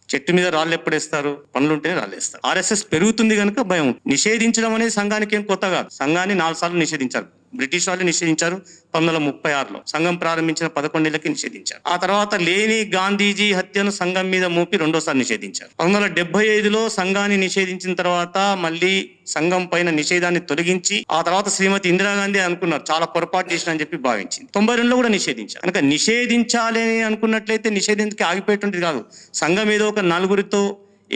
చెట్టు మీద రాళ్ళు ఎప్పుడేస్తారు? పనులుంటేనే రాళ్ళేస్తారు. ఆర్ఎస్ఎస్ పెరుగుతుంది కనుక భయం. నిషేధించడం అనేది సంఘానికి ఏం కొత్త కాదు. సంఘాన్ని 4 సార్లు నిషేధించారు. బ్రిటిష్ వాళ్ళు నిషేధించారు 1936లో. సంఘం ప్రారంభించిన 11 ఏళ్లకి నిషేధించారు. ఆ తర్వాత లేని గాంధీజీ హత్యను సంఘం మీద మోపి రెండోసారి నిషేధించారు. 1975లో సంఘాన్ని నిషేధించిన తర్వాత మళ్ళీ సంఘం పైన నిషేధాన్ని తొలగించి ఆ తర్వాత శ్రీమతి ఇందిరాగాంధీ అనుకున్నారు చాలా పొరపాటు చేసిన అని చెప్పి భావించింది. 92లో కూడా నిషేధించారు. కనుక నిషేధించాలి అని అనుకున్నట్లయితే నిషేధించకి ఆగిపోయేటువంటిది కాదు. సంఘం ఏదో ఒక నలుగురితో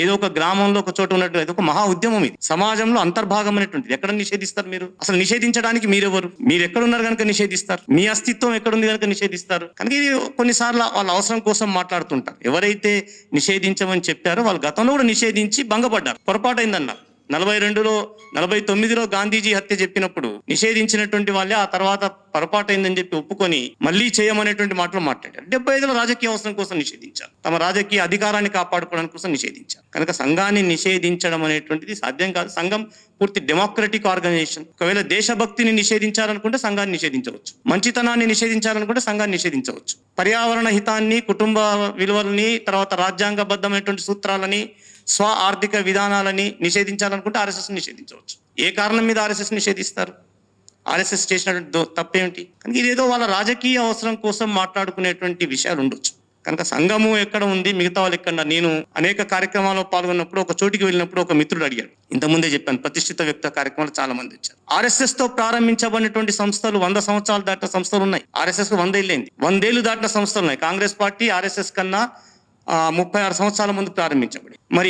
ఏదో ఒక గ్రామంలో ఒక చోట ఉన్నట్టు అది ఒక మహా ఉద్యమం. ఇది సమాజంలో అంతర్భాగం అనేటువంటిది. ఎక్కడ నిషేధిస్తారు మీరు? అసలు నిషేధించడానికి మీరెవరు? మీరు ఎక్కడున్నారు కనుక నిషేధిస్తారు? మీ అస్తిత్వం ఎక్కడుంది కనుక నిషేధిస్తారు? కనుక ఇది కొన్నిసార్లు వాళ్ళ అవసరం కోసం మాట్లాడుతుంటారు. ఎవరైతే నిషేధించమని చెప్పారో వాళ్ళు గతంలో కూడా నిషేధించి భంగపడ్డారు. పొరపాటైందన్నారు. 49లో గాంధీజీ హత్య చెప్పినప్పుడు నిషేధించినటువంటి వాళ్ళే ఆ తర్వాత పొరపాటైందని చెప్పి ఒప్పుకొని మళ్ళీ చేయమనేటువంటి మాటలు మాట్లాడారు. 75లో రాజకీయ అవసరం కోసం నిషేధించారు. తమ రాజకీయ అధికారాన్ని కాపాడుకోవడానికి కోసం నిషేధించారు. కనుక సంఘాన్ని నిషేధించడం అనేటువంటిది సాధ్యం కాదు. సంఘం పూర్తి డెమోక్రటిక్ ఆర్గనైజేషన్. ఒకవేళ దేశభక్తిని నిషేధించాలనుకుంటే సంఘాన్ని నిషేధించవచ్చు. మంచితనాన్ని నిషేధించాలనుకుంటే సంఘాన్ని నిషేధించవచ్చు. పర్యావరణ హితాన్ని, కుటుంబ విలువలని, తర్వాత రాజ్యాంగబద్ధమైనటువంటి సూత్రాలని, స్వ ఆర్థిక విధానాలని నిషేధించాలనుకుంటే ఆర్ఎస్ఎస్ నిషేధించవచ్చు. ఏ కారణం మీద ఆర్ఎస్ఎస్ నిషేధిస్తారు? ఆర్ఎస్ఎస్ చేసినటువంటి తప్పేమిటి? కనుక ఇదేదో వాళ్ళ రాజకీయ అవసరం కోసం మాట్లాడుకునేటువంటి విషయాలు ఉండొచ్చు. కనుక సంఘము ఎక్కడ ఉంది, మిగతా వాళ్ళు ఎక్కడ? నేను అనేక కార్యక్రమాల్లో పాల్గొన్నప్పుడు ఒక చోటికి వెళ్ళినప్పుడు ఒక మిత్రుడు అడిగాడు. ఇంతకుముందే చెప్పాను, ప్రతిష్ఠిత వ్యక్తి కార్యక్రమాలు చాలా మంది వచ్చారు. ఆర్ఎస్ఎస్ తో ప్రారంభించబడినటువంటి సంస్థలు 100 సంవత్సరాలు దాటిన సంస్థలు ఉన్నాయి. ఆర్ఎస్ఎస్ 100 ఏళ్ళైంది. 100 ఏళ్ళు దాటిన సంస్థలు ఉన్నాయి. కాంగ్రెస్ పార్టీ ఆర్ఎస్ఎస్ కన్నా 36 సంవత్సరాల ముందు ప్రారంభించబడి, మరి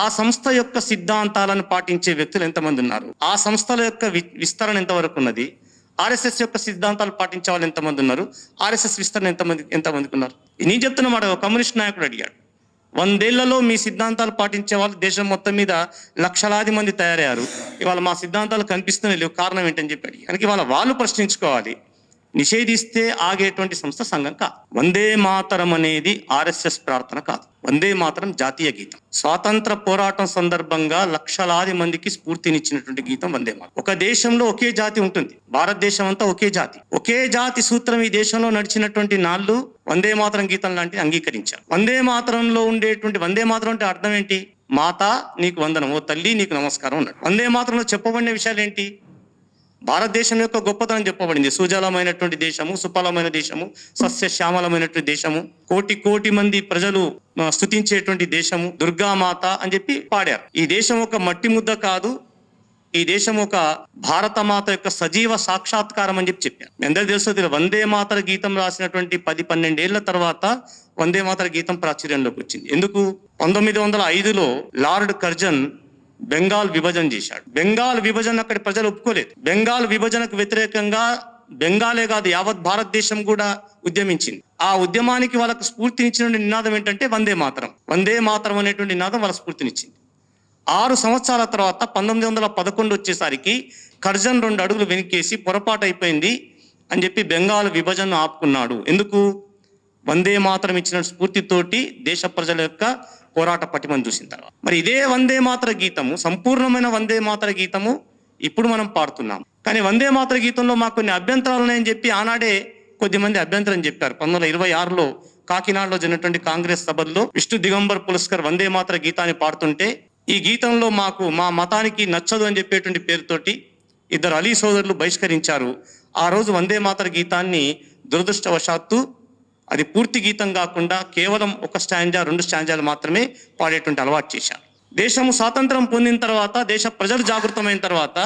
ఆ సంస్థ యొక్క సిద్ధాంతాలను పాటించే వ్యక్తులు ఎంతమంది ఉన్నారు? ఆ సంస్థల యొక్క విస్తరణ ఎంతవరకు ఉన్నది? ఆర్ఎస్ఎస్ యొక్క సిద్ధాంతాలు పాటించే వాళ్ళు ఎంతమంది ఉన్నారు? ఆర్ఎస్ఎస్ విస్తరణ ఎంతమందికి ఉన్నారు? నేను చెప్తున్న మాట కమ్యూనిస్ట్ నాయకుడు అడిగాడు. 100 ఏళ్లలో మీ సిద్ధాంతాలు పాటించే వాళ్ళు దేశం మొత్తం మీద లక్షలాది మంది తయారయ్యారు. ఇవాళ మా సిద్ధాంతాలు కనిపిస్తూనే లేవు, కారణం ఏంటని చెప్పి అడిగారు. కనుక ఇవాళ వాళ్ళు ప్రశ్నించుకోవాలి. నిషేధిస్తే ఆగేటువంటి సంస్థ సంఘం కాదు. వందే మాతరం అనేది ఆర్ఎస్ఎస్ ప్రార్థన కాదు. వందే మాతరం జాతీయ గీతం. స్వాతంత్ర పోరాటం సందర్భంగా లక్షలాది మందికి స్ఫూర్తినిచ్చినటువంటి గీతం వందే మాతరం. ఒక దేశంలో ఒకే జాతి ఉంటుంది. భారతదేశం అంతా ఒకే జాతి. ఒకే జాతి సూత్రం ఈ దేశంలో నడిచినటువంటి నాళ్ళు వందే మాతరం గీతం లాంటివి అంగీకరించారు. వందే మాతరంలో ఉండేటువంటి వందే మాతరం అంటే అర్థం ఏంటి? మాత నీకు వందనం, ఓ తల్లి నీకు నమస్కారం అన్నాడు. వందే మాతరంలో చెప్పబడిన విషయాలు ఏంటి? భారతదేశం యొక్క గొప్పతనం చెప్పబడింది. సుజలమైనటువంటి దేశము, సుఫలమైన దేశము, సస్యశ్యామలమైనటువంటి దేశము, కోటి మంది ప్రజలు స్తుతించేటువంటి దేశము, దుర్గామాత అని చెప్పి పాడారు. ఈ దేశం ఒక మట్టి ముద్ద కాదు, ఈ దేశం ఒక భారతమాత యొక్క సజీవ సాక్షాత్కారం అని చెప్పారు. మీ అందరూ తెలుసు, వందే మాతర గీతం రాసినటువంటి 10-12 ఏళ్ల తర్వాత వందే మాతర గీతం ప్రాచుర్యంలోకి వచ్చింది. ఎందుకు? 1905లో లార్డ్ కర్జన్ బెంగాల్ విభజన చేశాడు. బెంగాల్ విభజన అక్కడి ప్రజలు ఒప్పుకోలేదు. బెంగాల్ విభజనకు వ్యతిరేకంగా బెంగాలే కాదు యావత్ భారతదేశం కూడా ఉద్యమించింది. ఆ ఉద్యమానికి వాళ్ళకు స్ఫూర్తినిచ్చిన నినాదం ఏంటంటే వందే మాతరం. వందే మాతరం అనేటువంటి నినాదం వాళ్ళ స్ఫూర్తినిచ్చింది. 6 సంవత్సరాల తర్వాత 1911 వచ్చేసరికి కర్జన్ 2 అడుగులు వెనక్కేసి పొరపాటు అయిపోయింది అని చెప్పి బెంగాల్ విభజనను ఆపుకున్నాడు. ఎందుకు? వందే మాతరం ఇచ్చిన స్ఫూర్తితోటి దేశ ప్రజల యొక్క పోరాట పటిమను చూసిన తర్వాత. మరి ఇదే వందే మాతర గీతము, సంపూర్ణమైన వందే మాతర గీతము ఇప్పుడు మనం పాడుతున్నాం. కానీ వందే మాతర గీతంలో మాకు కొన్ని అభ్యంతరాలు ఉన్నాయని చెప్పి ఆనాడే కొద్దిమంది అభ్యంతరం చెప్పారు. 1926లో కాకినాడలో జరిగినటువంటి కాంగ్రెస్ సభల్లో విష్ణు దిగంబర్ పులస్కర్ వందే మాతర గీతాన్ని పాడుతుంటే, ఈ గీతంలో మాకు మా మతానికి నచ్చదు అని చెప్పేటువంటి పేరుతోటి 2 అలీ సోదరులు బహిష్కరించారు. ఆ రోజు వందే మాతర గీతాన్ని దురదృష్టవశాత్తు అది పూర్తి గీతం కాకుండా కేవలం 1 స్టాంజా 2 స్టాంజాలు మాత్రమే పాడేటువంటి అలవాటు చేశారు. దేశము స్వాతంత్రం పొందిన తర్వాత, దేశ ప్రజలు జాగృతమైన తర్వాత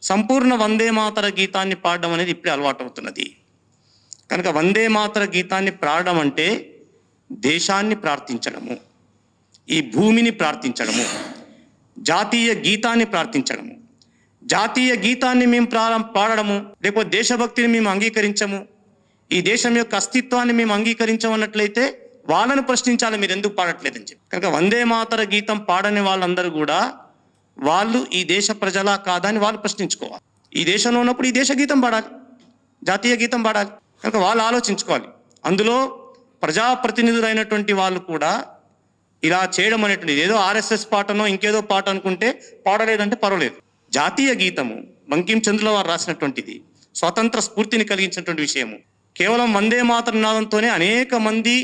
సంపూర్ణ వందే మాతర గీతాన్ని పాడడం అనేది ఇప్పుడే అలవాటు అవుతున్నది. కనుక వందే మాతర గీతాన్ని పాడడం అంటే దేశాన్ని ప్రార్థించడము, ఈ భూమిని ప్రార్థించడము, జాతీయ గీతాన్ని ప్రార్థించడము. జాతీయ గీతాన్ని మేము పాడడము, లేకపోతే దేశభక్తిని మేము అంగీకరించము, ఈ దేశం యొక్క అస్తిత్వాన్ని మేము అంగీకరించమన్నట్లయితే వాళ్ళను ప్రశ్నించాలి, మీరు ఎందుకు పాడట్లేదని చెప్పి. కనుక వందే మాతర గీతం పాడని వాళ్ళందరూ కూడా వాళ్ళు ఈ దేశ ప్రజలా కాదా అని వాళ్ళు ప్రశ్నించుకోవాలి. ఈ దేశంలో ఉన్నప్పుడు ఈ దేశ గీతం పాడాలి, జాతీయ గీతం పాడాలి. కనుక వాళ్ళు ఆలోచించుకోవాలి. అందులో ప్రజాప్రతినిధులైనటువంటి వాళ్ళు కూడా ఇలా చేయడం అనేటువంటిది ఏదో ఆర్ఎస్ఎస్ పాటనో ఇంకేదో పాట అనుకుంటే పాడలేదంటే పర్వాలేదు. జాతీయ గీతము బంకిం చంద్రుల వారు రాసినటువంటిది, స్వాతంత్ర స్ఫూర్తిని కలిగించినటువంటి విషయము. కేవలం వందే మాతరం నినాదంతోనే అనేక మంది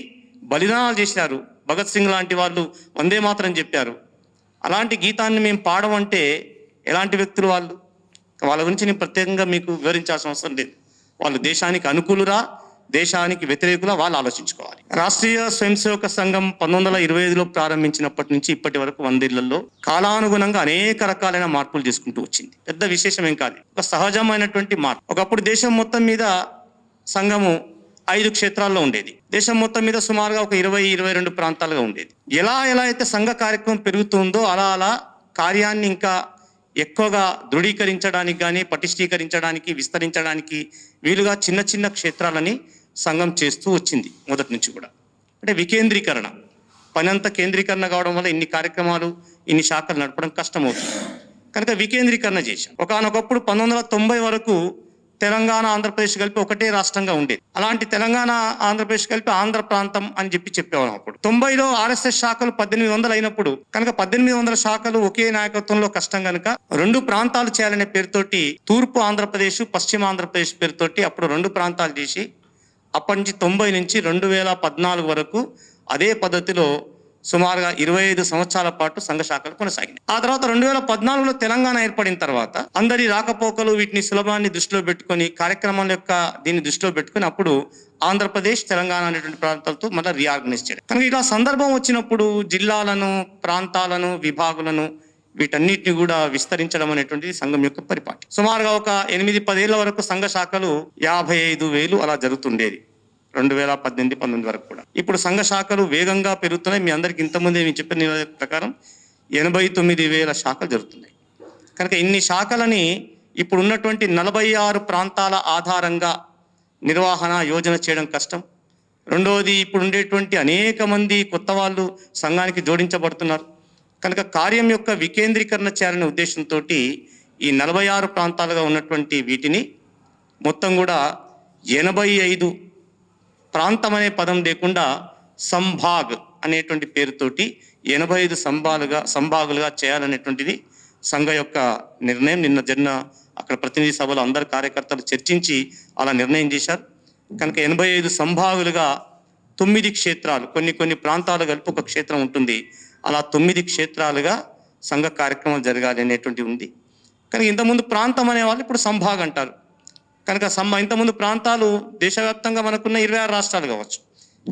బలిదానాలు చేశారు. భగత్ సింగ్ లాంటి వాళ్ళు వందే మాతరం చెప్పారు. అలాంటి గీతాన్ని మేము పాడమంటే ఎలాంటి వ్యక్తులు వాళ్ళు? వాళ్ళ గురించి నేను ప్రత్యేకంగా మీకు వివరించాల్సిన అవసరం లేదు. వాళ్ళు దేశానికి అనుకూలురా, దేశానికి వ్యతిరేకులా వాళ్ళు ఆలోచించుకోవాలి. రాష్ట్రీయ స్వయం సేవక సంఘం 1925లో ప్రారంభించినప్పటి నుంచి ఇప్పటి వరకు 100 ఏళ్లలో కాలానుగుణంగా అనేక రకాలైన మార్పులు చేసుకుంటూ వచ్చింది. పెద్ద విశేషం ఏం కాదు, ఒక సహజమైనటువంటి మార్పు. ఒకప్పుడు దేశం మొత్తం మీద సంఘము 5 క్షేత్రాల్లో ఉండేది. దేశం మొత్తం మీద సుమారుగా ఒక 20-22 ప్రాంతాలుగా ఉండేది. ఎలా అయితే సంఘ కార్యక్రమం పెరుగుతుందో అలా కార్యాన్ని ఇంకా ఎక్కువగా దృఢీకరించడానికి కానీ పటిష్టీకరించడానికి విస్తరించడానికి వీలుగా చిన్న చిన్న క్షేత్రాలని సంఘం చేస్తూ వచ్చింది మొదటి నుంచి కూడా. అంటే వికేంద్రీకరణ, పని అంతా కేంద్రీకరణ కావడం వల్ల ఇన్ని కార్యక్రమాలు ఇన్ని శాఖలు నడపడం కష్టమవుతుంది. కనుక వికేంద్రీకరణ చేశాం. ఒకానొకప్పుడు 1990 వరకు తెలంగాణ ఆంధ్రప్రదేశ్ కలిపి ఒకటే రాష్ట్రంగా ఉండేది. అలాంటి తెలంగాణ ఆంధ్రప్రదేశ్ కలిపి ఆంధ్ర ప్రాంతం అని చెప్పేవాళ్ళం. అప్పుడు 90లో ఆర్ఎస్ఎస్ శాఖలు 1800 అయినప్పుడు కనుక 1800 శాఖలు ఒకే నాయకత్వంలో కష్టం కనుక 2 ప్రాంతాలు చేయాలనే పేరుతోటి తూర్పు ఆంధ్రప్రదేశ్, పశ్చిమ ఆంధ్రప్రదేశ్ పేరుతోటి అప్పుడు 2 ప్రాంతాలు చేసి అప్పటి నుంచి 90 నుంచి 2014 వరకు అదే పద్ధతిలో సుమారుగా 25 సంవత్సరాల పాటు సంఘ శాఖలు కొనసాగింది. ఆ తర్వాత 2014లో తెలంగాణ ఏర్పడిన తర్వాత అందరి రాకపోకలు వీటిని సులభాన్ని దృష్టిలో పెట్టుకొని కార్యక్రమాల యొక్క దీన్ని దృష్టిలో పెట్టుకొని అప్పుడు ఆంధ్రప్రదేశ్, తెలంగాణ అనేటువంటి ప్రాంతాలతో మళ్ళీ రీఆర్గనైజ్ చేయడం. కనుక ఇలా సందర్భం వచ్చినప్పుడు జిల్లాలను, ప్రాంతాలను, విభాగులను వీటన్నిటిని కూడా విస్తరించడం అనేటువంటిది సంఘం యొక్క పరిపాటి. సుమారుగా ఒక 8-10 ఏళ్ల వరకు సంఘ శాఖలు 55,000 అలా జరుగుతుండేది 2018-19 వరకు కూడా. ఇప్పుడు సంఘ శాఖలు వేగంగా పెరుగుతున్నాయి. మీ అందరికి ఇంతకుముందే మేము చెప్పిన నివేదిక ప్రకారం 89,000 శాఖలు జరుగుతున్నాయి. కనుక ఇన్ని శాఖలని ఇప్పుడు ఉన్నటువంటి 46 ప్రాంతాల ఆధారంగా నిర్వహణ యోజన చేయడం కష్టం. రెండవది, ఇప్పుడు ఉండేటువంటి అనేక మంది కొత్త వాళ్ళు సంఘానికి జోడించబడుతున్నారు. కనుక కార్యం యొక్క వికేంద్రీకరణ చేయాలనే ఉద్దేశంతో ఈ 46 ప్రాంతాలుగా ఉన్నటువంటి వీటిని మొత్తం కూడా 85 ప్రాంతం అనే పదం లేకుండా సంభాగ్ అనేటువంటి పేరుతోటి 85 సంభాగులుగా చేయాలనేటువంటిది సంఘ యొక్క నిర్ణయం. నిన్న జరిగిన అక్కడ ప్రతినిధి సభలో అందరు కార్యకర్తలు చర్చించి అలా నిర్ణయం చేశారు. కనుక 85 సంభాగులుగా 9 క్షేత్రాలు, కొన్ని ప్రాంతాలు కలిపి ఒక క్షేత్రం ఉంటుంది, అలా 9 క్షేత్రాలుగా సంఘ కార్యక్రమాలు జరగాలి అనేటువంటి ఉంది. కనుక ఇంతకుముందు ప్రాంతం అనేవాళ్ళు ఇప్పుడు సంభాగ్ అంటారు. కనుక ఇంతకుముందు ప్రాంతాలు దేశవ్యాప్తంగా మనకున్న 26 రాష్ట్రాలు కావచ్చు,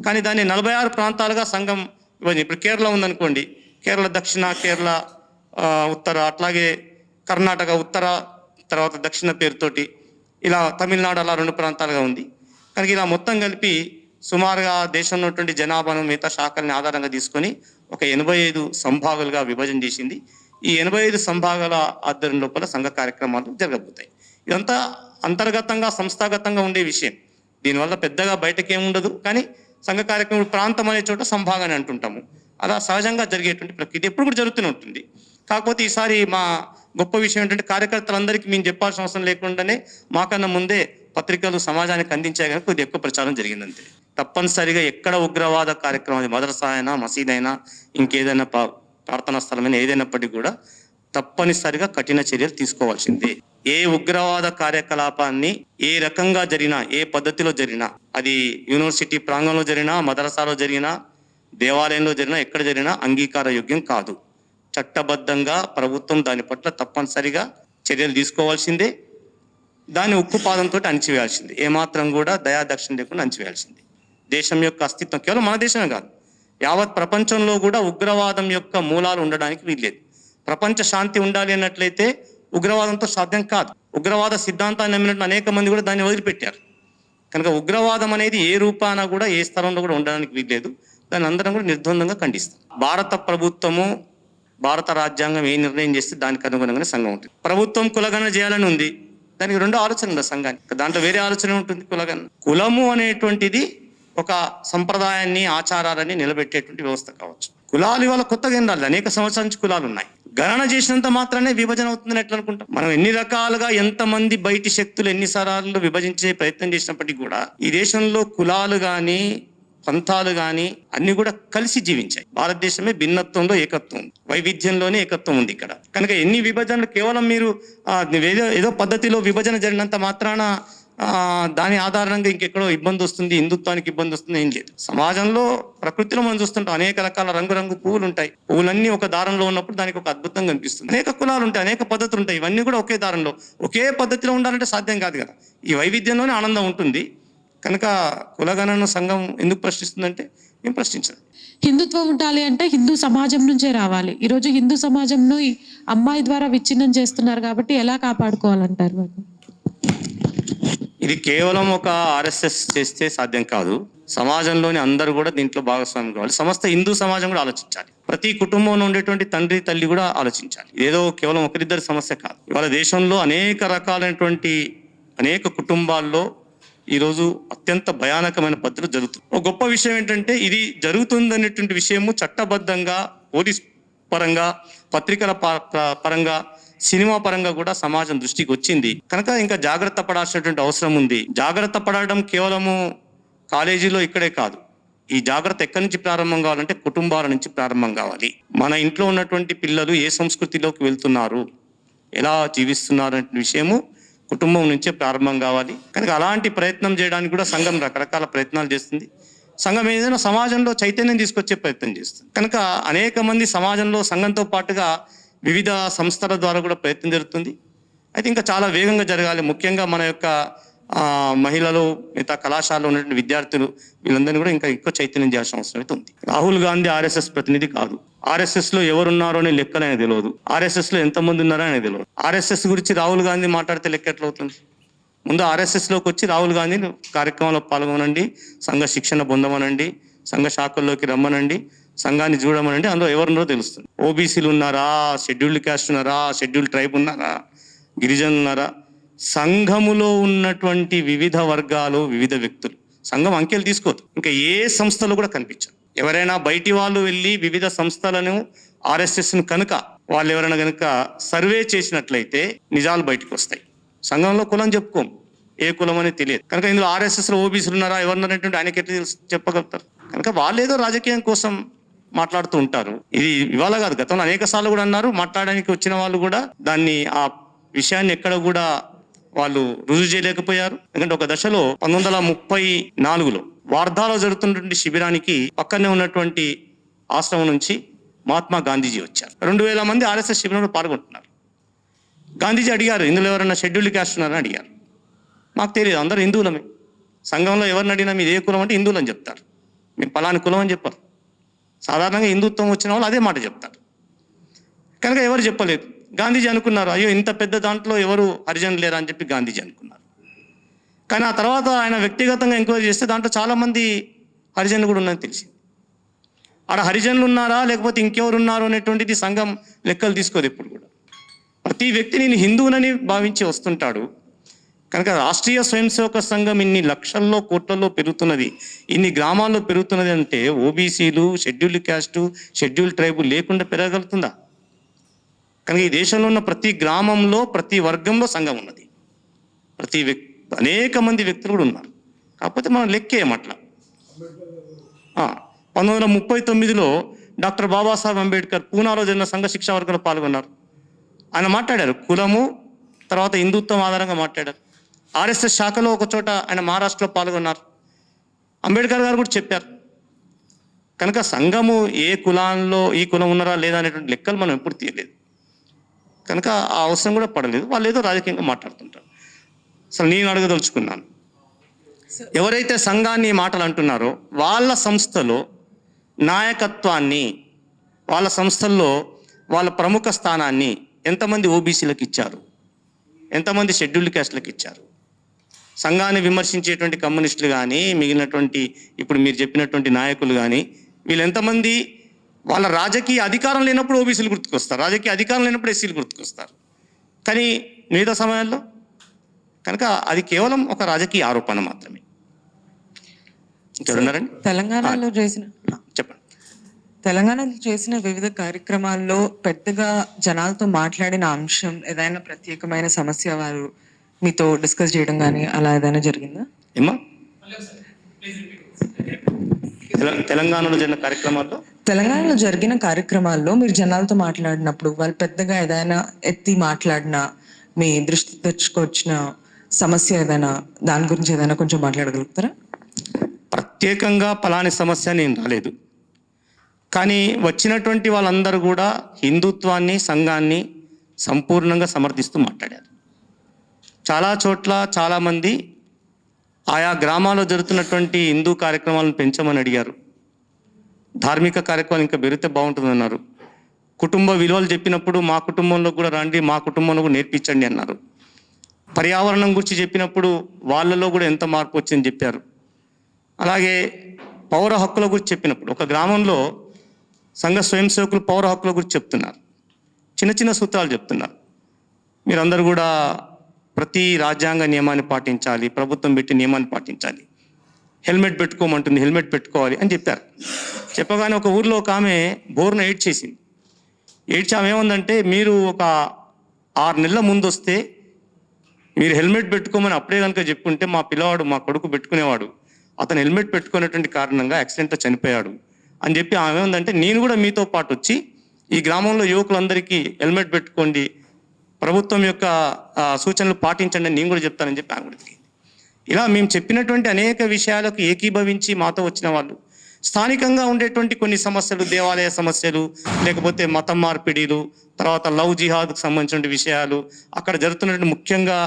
కానీ దాన్ని 46 ప్రాంతాలుగా సంఘం ఇవ్వండి. ఇప్పుడు కేరళ ఉందనుకోండి, కేరళ దక్షిణ, కేరళ ఉత్తర, అట్లాగే కర్ణాటక ఉత్తర, తర్వాత దక్షిణ పేరుతోటి ఇలా తమిళనాడు అలా 2 ప్రాంతాలుగా ఉంది. కనుక ఇలా మొత్తం కలిపి సుమారుగా దేశంలో ఉన్నటువంటి జనాభాను మిగతా శాఖల్ని ఆధారంగా తీసుకొని ఒక 85 సంభాగాలుగా విభజన చేసింది. ఈ 85 సంభాగాల ఆధ్వర్యం లోపల సంఘ కార్యక్రమాలు జరగబోతాయి. ఇదంతా అంతర్గతంగా సంస్థాగతంగా ఉండే విషయం. దీనివల్ల పెద్దగా బయటకేముండదు. కానీ సంఘ కార్యక్రమం ప్రాంతం అనే చోట సంభాగాన్ని అంటుంటాము. అలా సహజంగా జరిగేటువంటి ప్రక్రియ ఎప్పుడు కూడా జరుగుతూనే ఉంటుంది. కాకపోతే ఈసారి మా గొప్ప విషయం ఏంటంటే కార్యకర్తలందరికీ మేము చెప్పాల్సిన అవసరం లేకుండానే మాకన్నా ముందే పత్రికలు సమాజానికి అందించే కనుక కొద్దిగా ఎక్కువ ప్రచారం జరిగిందంతే. తప్పనిసరిగా ఎక్కడ ఉగ్రవాద కార్యక్రమం, మదర్సా అయినా, మసీద్ అయినా, ఇంకేదైనా ప్రార్థనా స్థలమైనా ఏదైనప్పటికీ కూడా తప్పనిసరిగా కఠిన చర్యలు తీసుకోవాల్సిందే. ఏ ఉగ్రవాద కార్యకలాపాన్ని ఏ రకంగా జరిగినా, ఏ పద్ధతిలో జరిగినా, అది యూనివర్సిటీ ప్రాంగణంలో జరిగినా, మదరసాలో జరిగినా, దేవాలయంలో జరిగినా, ఎక్కడ జరిగినా అంగీకార యోగ్యం కాదు. చట్టబద్ధంగా ప్రభుత్వం దాని పట్ల తప్పనిసరిగా చర్యలు తీసుకోవాల్సిందే. దాన్ని ఉక్కుపాదంతో అణిచివేయాల్సిందే. ఏమాత్రం కూడా దయాదక్షిణ లేకుండా అణిచివేయాల్సిందే. దేశం యొక్క అస్తిత్వం కేవలం మన దేశమే కాదు, యావత్ ప్రపంచంలో కూడా ఉగ్రవాదం యొక్క మూలాలు ఉండడానికి వీల్లేదు. ప్రపంచ శాంతి ఉండాలి అన్నట్లయితే ఉగ్రవాదంతో సాధ్యం కాదు. ఉగ్రవాద సిద్ధాంతాన్ని నమ్మినట్టు అనేక మంది కూడా దాన్ని వదిలిపెట్టారు. కనుక ఉగ్రవాదం అనేది ఏ రూపాన కూడా ఏ స్థలంలో కూడా ఉండడానికి వీల్లేదు. దాన్ని అందరం కూడా నిర్ద్వందంగా ఖండిస్తాం. భారత ప్రభుత్వము, భారత రాజ్యాంగం ఏ నిర్ణయం చేస్తే దానికి అనుగుణంగానే సంఘం ఉంటుంది. ప్రభుత్వం కులగణన చేయాలని ఉంది, దానికి 2 ఆలోచన ఉంది సంఘానికి. దాంట్లో వేరే ఆలోచన ఉంటుంది. కులము అనేటువంటిది ఒక సంప్రదాయాన్ని, ఆచారాలని నిలబెట్టేటువంటి వ్యవస్థ కావచ్చు. కులాలు ఇవాళ కొత్తగా ఏం రాలేదు, అనేక సంవత్సరాల నుంచి కులాలు ఉన్నాయి. గణన చేసినంత మాత్రానే విభజన అవుతుందని ఎట్లా అనుకుంటాం? మనం ఎన్ని రకాలుగా ఎంతమంది బయటి శక్తులు ఎన్నిసార్లు విభజించే ప్రయత్నం చేసినప్పటికీ కూడా ఈ దేశంలో కులాలు కానీ పంథాలు కానీ అన్ని కూడా కలిసి జీవించాయి. భారతదేశమే భిన్నత్వంలో ఏకత్వం ఉంది, వైవిధ్యంలోనే ఏకత్వం ఉంది ఇక్కడ. కనుక ఎన్ని విభజనలు కేవలం మీరు ఏదో పద్ధతిలో విభజన జరిగినంత మాత్రాన దాని ఆధారంగా ఇంకెక్కడో ఇబ్బంది వస్తుంది, హిందుత్వానికి ఇబ్బంది వస్తుంది ఏం లేదు. సమాజంలో ప్రకృతిలో మనం చూస్తుంటాం, అనేక రకాల రంగురంగు పువ్వులు ఉంటాయి. పువ్వులన్నీ ఒక దారంలో ఉన్నప్పుడు దానికి ఒక అద్భుతంగా కనిపిస్తుంది. అనేక కులాలు ఉంటాయి, అనేక పద్ధతులు ఉంటాయి. ఇవన్నీ కూడా ఒకే దారంలో ఒకే పద్ధతిలో ఉండాలంటే సాధ్యం కాదు కదా. ఈ వైవిధ్యంలోనే ఆనందం ఉంటుంది. కనుక కులగణన సంఘం ఎందుకు ప్రశ్నిస్తుందంటే ఏం ప్రశ్నించదు. హిందుత్వం ఉండాలి అంటే హిందూ సమాజం నుంచే రావాలి. ఈరోజు హిందూ సమాజంను ఈ అమ్మాయి ద్వారా విచ్ఛిన్నం చేస్తున్నారు కాబట్టి ఎలా కాపాడుకోవాలంటారు వాళ్ళు? ఇది కేవలం ఒక ఆర్ఎస్ఎస్ చేస్తే సాధ్యం కాదు. సమాజంలోని అందరూ కూడా దీంట్లో భాగస్వామ్యం కావాలి. సమస్త హిందూ సమాజం కూడా ఆలోచించాలి. ప్రతి కుటుంబంలో ఉండేటువంటి తండ్రి తల్లి కూడా ఆలోచించాలి. ఏదో కేవలం ఒకరిద్దరి సమస్య కాదు. ఇవాళ దేశంలో అనేక రకాలైనటువంటి అనేక కుటుంబాల్లో ఈరోజు అత్యంత భయానకమైన పద్ధతులు జరుగుతుంది. ఒక గొప్ప విషయం ఏంటంటే ఇది జరుగుతుందనేటువంటి విషయము చట్టబద్ధంగా, పోలీస్ పరంగా, పత్రికల పరంగా, సినిమా పరంగా కూడా సమాజం దృష్టికి వచ్చింది. కనుక ఇంకా జాగ్రత్త పడాల్సినటువంటి అవసరం ఉంది. జాగ్రత్త పడడం కేవలము కాలేజీలో ఇక్కడే కాదు. ఈ జాగ్రత్త ఎక్కడి నుంచి ప్రారంభం కావాలంటే కుటుంబాల నుంచి ప్రారంభం కావాలి. మన ఇంట్లో ఉన్నటువంటి పిల్లలు ఏ సంస్కృతిలోకి వెళ్తున్నారు, ఎలా జీవిస్తున్నారు అనే విషయము కుటుంబం నుంచే ప్రారంభం కావాలి. కనుక అలాంటి ప్రయత్నం చేయడానికి కూడా సంఘం రకరకాల ప్రయత్నాలు చేస్తుంది. సంఘం ఏదైనా సమాజంలో చైతన్యం తీసుకొచ్చే ప్రయత్నం చేస్తుంది. కనుక అనేక మంది సమాజంలో సంఘంతో పాటుగా వివిధ సంస్థల ద్వారా కూడా ప్రయత్నం జరుగుతుంది. అయితే ఇంకా చాలా వేగంగా జరగాలి. ముఖ్యంగా మన యొక్క మహిళలు, మిగతా కళాశాలలో ఉన్నటువంటి విద్యార్థులు, వీళ్ళందరినీ కూడా ఇంకా ఎక్కువ చైతన్యం చేయాల్సిన అవసరం అయితే ఉంది. రాహుల్ గాంధీ ఆర్ఎస్ఎస్ ప్రతినిధి కాదు. ఆర్ఎస్ఎస్ లో ఎవరున్నారో అనే లెక్కలు ఆయన తెలియదు. ఆర్ఎస్ఎస్ లో ఎంతమంది ఉన్నారో ఆయన తెలియదు. ఆర్ఎస్ఎస్ గురించి రాహుల్ గాంధీ మాట్లాడితే లెక్క ఎట్లా అవుతుంది? ముందు ఆర్ఎస్ఎస్ లోకి వచ్చి రాహుల్ గాంధీ కార్యక్రమంలో పాల్గొనండి, సంఘ శిక్షణ పొందమనండి, సంఘ శాఖల్లోకి రమ్మనండి, సంఘాన్ని చూడమనండి. అందులో ఎవరున్నారో తెలుస్తుంది. ఓబీసీలు ఉన్నారా, షెడ్యూల్డ్ క్యాస్ట్ ఉన్నారా, షెడ్యూల్డ్ ట్రైబ్ ఉన్నారా, గిరిజనులు ఉన్నారా, సంఘములో ఉన్నటువంటి వివిధ వర్గాలు, వివిధ వ్యక్తులు. సంఘం అంకెలు తీసుకోదు. ఇంకా ఏ సంస్థలు కూడా కనిపించదు. ఎవరైనా బయటి వాళ్ళు వెళ్ళి వివిధ సంస్థలను, ఆర్ఎస్ఎస్ను కనుక వాళ్ళు ఎవరైనా కనుక సర్వే చేసినట్లయితే నిజాలు బయటకు వస్తాయి. సంఘంలో కులం చెప్పుకోం, ఏ కులం అనేది తెలియదు. కనుక ఇందులో ఆర్ఎస్ఎస్లో ఓబీసీలు ఉన్నారా, ఎవరున్నారంటే ఆయనకి ఎట్లా చెప్పగలుగుతారు? కనుక వాళ్ళు ఏదో రాజకీయం కోసం మాట్లాడుతూ ఉంటారు. ఇది ఇవాళ కాదు, గతంలో అనేక సార్లు కూడా అన్నారు. మాట్లాడడానికి వచ్చిన వాళ్ళు కూడా దాన్ని, ఆ విషయాన్ని ఎక్కడ కూడా వాళ్ళు రుజువు చేయలేకపోయారు. ఎందుకంటే ఒక దశలో 1934లో వార్ధాలో జరుగుతున్నటువంటి శిబిరానికి పక్కనే ఉన్నటువంటి ఆశ్రమం నుంచి మహాత్మా గాంధీజీ వచ్చారు. 2000 మంది ఆర్ఎస్ఎస్ శిబిరంలో పాల్గొంటున్నారు. గాంధీజీ అడిగారు, ఇందులో ఎవరైనా షెడ్యూల్డ్ క్యాస్ట్ ఉన్నారని అడిగారు. మాకు తెలియదు, అందరూ హిందువులమే. సంఘంలో ఎవరిని అడిగినా మీరు ఏ కులం అంటే హిందువులు అని చెప్తారు. మేము పలాని కులం అని చెప్పారు. సాధారణంగా హిందుత్వం వచ్చిన వాళ్ళు అదే మాట చెప్తారు. కనుక ఎవరు చెప్పలేదు. గాంధీజీ అనుకున్నారు, అయ్యో ఇంత పెద్ద దాంట్లో ఎవరు హరిజనులు లేరా అని చెప్పి గాంధీజీ అనుకున్నారు. కానీ ఆ తర్వాత ఆయన వ్యక్తిగతంగా ఎంక్వైరీ చేస్తే దాంట్లో చాలామంది హరిజనులు కూడా ఉన్నారని తెలిసింది. ఆడ హరిజనులు ఉన్నారా లేకపోతే ఇంకెవరు ఉన్నారు అనేటువంటిది సంఘం లెక్కలు తీసుకోదు ఎప్పుడు కూడా. ప్రతి వ్యక్తి నేను హిందువునని భావించి వస్తుంటాడు. కనుక రాష్ట్రీయ స్వయం సేవక సంఘం ఇన్ని లక్షల్లో కోట్లలో పెరుగుతున్నది, ఇన్ని గ్రామాల్లో పెరుగుతున్నది అంటే ఓబీసీలు, షెడ్యూల్డ్ క్యాస్టు, షెడ్యూల్డ్ ట్రైబ్ లేకుండా పెరగలుగుతుందా? కనుక ఈ దేశంలో ఉన్న ప్రతి గ్రామంలో, ప్రతి వర్గంలో సంఘం ఉన్నది. అనేక మంది వ్యక్తులు కూడా ఉన్నారు. కాకపోతే మనం లెక్కేయమట్లా. 1939లో డాక్టర్ బాబాసాహెబ్ అంబేద్కర్ పూనాలో జరిగిన సంఘ శిక్షా వర్గంలో పాల్గొన్నారు. ఆయన మాట్లాడారు, కులము తర్వాత హిందుత్వం ఆధారంగా మాట్లాడారు. ఆర్ఎస్ఎస్ శాఖలో ఒక చోట ఆయన మహారాష్ట్రలో పాల్గొన్నారు. అంబేద్కర్ గారు కూడా చెప్పారు. కనుక సంఘము ఏ కులాల్లో ఈ కులం ఉన్నారా లేదా అనేటువంటి లెక్కలు మనం ఎప్పుడు తీయలేదు. కనుక ఆ అవసరం కూడా పడలేదు. వాళ్ళు ఏదో రాజకీయంగా మాట్లాడుతుంటారు. అసలు నేను అడగదలుచుకున్నాను, ఎవరైతే సంఘాన్ని మాటలు అంటున్నారో వాళ్ళ సంస్థలో నాయకత్వాన్ని, వాళ్ళ సంస్థల్లో వాళ్ళ ప్రముఖ స్థానాన్ని ఎంతమంది ఓబీసీలకు ఇచ్చారు, ఎంతమంది షెడ్యూల్డ్ క్యాస్ట్లకు ఇచ్చారు? సంఘాన్ని విమర్శించేటువంటి కమ్యూనిస్టులు కానీ, మిగిలినటువంటి ఇప్పుడు మీరు చెప్పినటువంటి నాయకులు కానీ, వీళ్ళు ఎంతమంది వాళ్ళ రాజకీయ అధికారం లేనప్పుడు ఓబీసీలు గుర్తుకొస్తారు, రాజకీయ అధికారం లేనప్పుడు ఎస్సీలు గుర్తుకొస్తారు. కానీ మిగతా సమయాల్లో కనుక అది కేవలం ఒక రాజకీయ ఆరోపణ మాత్రమే. ఇంకెవరున్నారండి? తెలంగాణలో చేసిన చెప్పండి. తెలంగాణలో చేసిన వివిధ కార్యక్రమాల్లో పెద్దగా జనాలతో మాట్లాడిన అంశం ఏదైనా ప్రత్యేకమైన సమస్య వారు మీతో డిస్కస్ చేయడం కానీ అలా ఏదైనా జరిగిందా? ఏమా తెలంగాణలో జరిగిన కార్యక్రమాల్లో తెలంగాణలో జరిగిన కార్యక్రమాల్లో మీరు జనాలతో మాట్లాడినప్పుడు వాళ్ళు పెద్దగా ఏదైనా ఎత్తి మాట్లాడిన మీ దృష్టి తెచ్చుకొచ్చిన సమస్య ఏదైనా దాని గురించి ఏదైనా కొంచెం మాట్లాడగలుగుతారా? ప్రత్యేకంగా పలాని సమస్య నేను రాలేదు, కానీ వచ్చినటువంటి వాళ్ళందరూ కూడా హిందుత్వాన్ని సంఘాన్ని సంపూర్ణంగా సమర్థిస్తూ మాట్లాడారు. చాలా చోట్ల చాలామంది ఆయా గ్రామాల్లో జరుగుతున్నటువంటి హిందూ కార్యక్రమాలను పెంచమని అడిగారు. ధార్మిక కార్యక్రమాలు ఇంకా పెరిగితే బాగుంటుందన్నారు. కుటుంబ విలువలు చెప్పినప్పుడు మా కుటుంబంలో కూడా రండి, మా కుటుంబంలో కూడా నేర్పించండి అన్నారు. పర్యావరణం గురించి చెప్పినప్పుడు వాళ్ళలో కూడా ఎంత మార్పు వచ్చిందని చెప్పారు. అలాగే పౌర హక్కుల గురించి చెప్పినప్పుడు ఒక గ్రామంలో సంఘ స్వయం సేవకులు పౌర హక్కుల గురించి చెప్తున్నారు, చిన్న చిన్న సూత్రాలు చెప్తున్నారు. మీరందరూ కూడా ప్రతి రాజ్యాంగ నియమాన్ని పాటించాలి, ప్రభుత్వం పెట్టి నియమాన్ని పాటించాలి, హెల్మెట్ పెట్టుకోమంటుంది, హెల్మెట్ పెట్టుకోవాలి అని చెప్పారు. చెప్పగానే ఒక ఊర్లో ఒక ఆమె బోర్న ఏడ్చేసింది. ఏడ్చి ఆమె ఏముందంటే, మీరు ఒక 6 నెలల ముందు వస్తే మీరు హెల్మెట్ పెట్టుకోమని అప్పుడే కనుక చెప్పుంటే మా పిల్లవాడు, మా కొడుకు పెట్టుకునేవాడు, అతను హెల్మెట్ పెట్టుకునేటువంటి కారణంగా యాక్సిడెంట్లో చనిపోయాడు అని చెప్పి ఆమె ఏముందంటే, నేను కూడా మీతో పాటు వచ్చి ఈ గ్రామంలో యువకులందరికీ హెల్మెట్ పెట్టుకోండి, ప్రభుత్వం యొక్క సూచనలు పాటించండి అని నేను కూడా చెప్తానని చెప్పి ఆమె కూడా తిరిగింది. ఇలా మేము చెప్పినటువంటి అనేక విషయాలకు ఏకీభవించి మాతో వచ్చిన వాళ్ళు స్థానికంగా ఉండేటువంటి కొన్ని సమస్యలు, దేవాలయ సమస్యలు, లేకపోతే మతం మార్పిడిలు, తర్వాత లవ్ జిహాద్కు సంబంధించిన విషయాలు, అక్కడ జరుగుతున్నటువంటి ముఖ్యంగా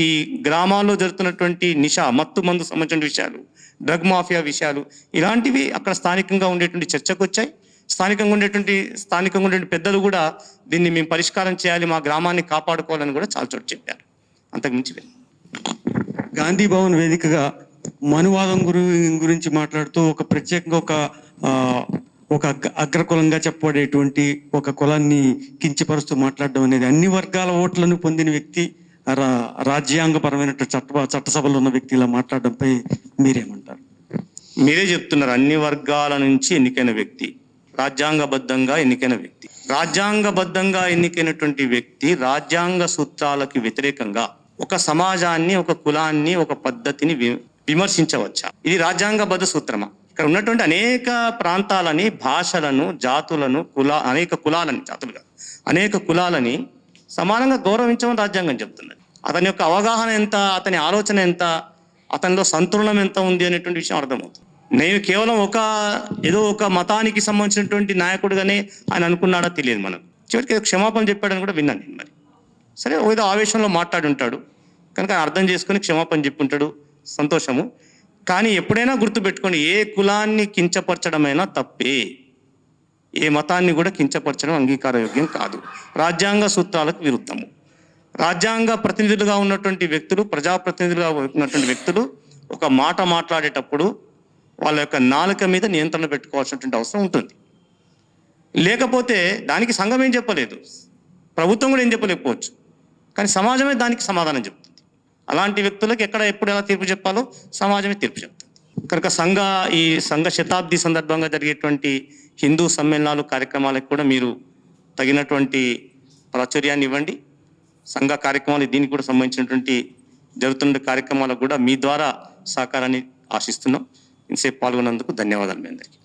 ఈ గ్రామాల్లో జరుగుతున్నటువంటి మత్తు మందు సంబంధించిన విషయాలు, డ్రగ్ మాఫియా విషయాలు, ఇలాంటివి అక్కడ స్థానికంగా ఉండేటువంటి చర్చకు వచ్చాయి. స్థానికంగా ఉండేటువంటి పెద్దలు కూడా దీన్ని మేము పరిష్కారం చేయాలి, మా గ్రామాన్ని కాపాడుకోవాలని కూడా చాలా చోటు చెప్పారు. అంతకుమించి గాంధీ భవన్ వేదికగా మనువాదం గురించి మాట్లాడుతూ ఒక ప్రత్యేకంగా ఒక అగ్రకులంగా చెప్పబడేటువంటి ఒక కులాన్ని కించపరుస్తూ మాట్లాడడం అనేది, అన్ని వర్గాల ఓట్లను పొందిన వ్యక్తి, రాజ్యాంగపరమైన చట్టసభలో ఉన్న వ్యక్తి ఇలా మాట్లాడడంపై మీరేమంటారు? మీరే చెప్తున్నారు, అన్ని వర్గాల నుంచి ఎన్నికైన వ్యక్తి, రాజ్యాంగబద్ధంగా ఎన్నికైన వ్యక్తి. రాజ్యాంగబద్ధంగా ఎన్నికైనటువంటి వ్యక్తి రాజ్యాంగ సూత్రాలకు వ్యతిరేకంగా ఒక సమాజాన్ని, ఒక కులాన్ని, ఒక పద్ధతిని విమర్శించవచ్చా? ఇది రాజ్యాంగబద్ధ సూత్రమా? ఇక్కడ ఉన్నటువంటి అనేక ప్రాంతాలని, భాషలను, జాతులను, అనేక కులాలని సమానంగా గౌరవించమని రాజ్యాంగం చెప్తున్నది. అతని యొక్క అవగాహన ఎంత, అతని ఆలోచన ఎంత, అతనిలో సంతులనం ఎంత ఉంది అనేటువంటి విషయం అర్థమవుతుంది. నేను కేవలం ఏదో ఒక మతానికి సంబంధించినటువంటి నాయకుడిగానే ఆయన అనుకున్నాడో తెలియదు మనకు. చివరికి క్షమాపణ చెప్పాడని కూడా విన్నాను నేను. మరి సరే, ఏదో ఆవేశంలో మాట్లాడి ఉంటాడు కనుక అర్థం చేసుకొని క్షమాపణ చెప్పుంటాడు, సంతోషము. కానీ ఎప్పుడైనా గుర్తుపెట్టుకోండి, ఏ కులాన్ని కించపరచడమైనా తప్పే, ఏ మతాన్ని కూడా కించపరచడం అంగీకారయోగ్యం కాదు, రాజ్యాంగ సూత్రాలకు విరుద్ధము. రాజ్యాంగ ప్రతినిధులుగా ఉన్నటువంటి వ్యక్తులు, ప్రజాప్రతినిధులుగా ఉన్నటువంటి వ్యక్తులు ఒక మాట మాట్లాడేటప్పుడు వాళ్ళ యొక్క నాలుక మీద నియంత్రణ పెట్టుకోవాల్సినటువంటి అవసరం ఉంటుంది. లేకపోతే దానికి సంఘం ఏం చెప్పలేదు, ప్రభుత్వం కూడా ఏం చెప్పలేకపోవచ్చు, కానీ సమాజమే దానికి సమాధానం చెప్తుంది. అలాంటి వ్యక్తులకు ఎప్పుడు ఎలా తీర్పు చెప్పాలో సమాజమే తీర్పు చెప్తుంది. కనుక ఈ సంఘ శతాబ్ది సందర్భంగా జరిగేటువంటి హిందూ సమ్మేళనాలు, కార్యక్రమాలకు కూడా మీరు తగినటువంటి ప్రాచుర్యాన్ని ఇవ్వండి. సంఘ కార్యక్రమాలు, దీనికి కూడా సంబంధించినటువంటి జరుగుతున్న కార్యక్రమాలకు కూడా మీ ద్వారా సహకారాన్ని ఆశిస్తున్నాం. ఇంతసేపు పాల్గొన్నందుకు ధన్యవాదాలు మీ అందరికీ.